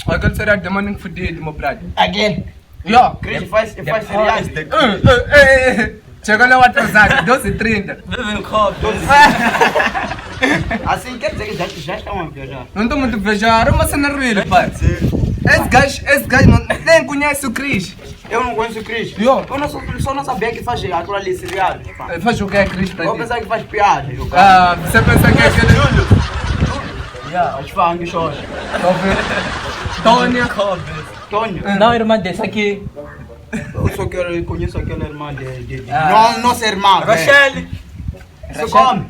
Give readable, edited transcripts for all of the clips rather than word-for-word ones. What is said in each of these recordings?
Aquele será demanding fudido, meu brother. Again. Yeah. Cris faz cereais. Chegou lá atrasado, 12h30. Bebe copo. Assim quer dizer que já estão a viajar. Não estou muito a viajar, é uma cena real, pai. Esse gajo nem conhece o Cris. Eu não conheço o Cris. Eu? Só não sabia que faz aquilo ali cereais. Faz o que é Cris para Eu ti? pensava que faz piadas. Você pensa que é aquele... Os fãs, choram. Tônia. Tônio. Não, irmã desse aqui. Eu só conheço aquela irmã de... Ah. Nossa irmã. Rochelle. Você come?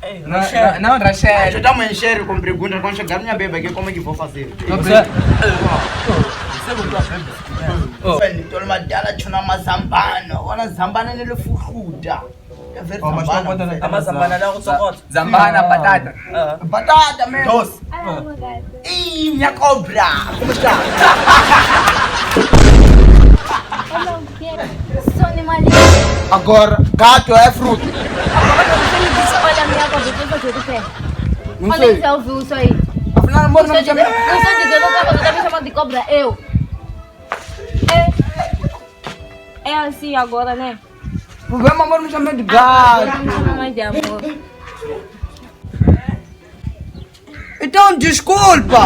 Ei, Rochelle. Não, Já Rachel. estamos a encher com perguntas. Quando chegar minha beba aqui, como é que vou fazer? Você... Tô numa dela, tchuna mazambana. Olha, zambana nele fuhuda. É ver zambana. A mazambana não socorro. Zambana, batata. Batata mesmo. Doce. Ih, minha cobra. Como está? Olha o que? Sou animalista. Agora, gato é fruto. Agora você me disse, olha a minha cobra, você fazer do quê? Não Olha sei. se já ouviu isso aí. Afinal, amor, Não não estou me dizendo, chama. não estou dizendo outra coisa, tá me chamando de cobra, eu. É assim agora, né? Problema, amor, me chama de Agora gato. me chama mais de amor. Então, desculpa.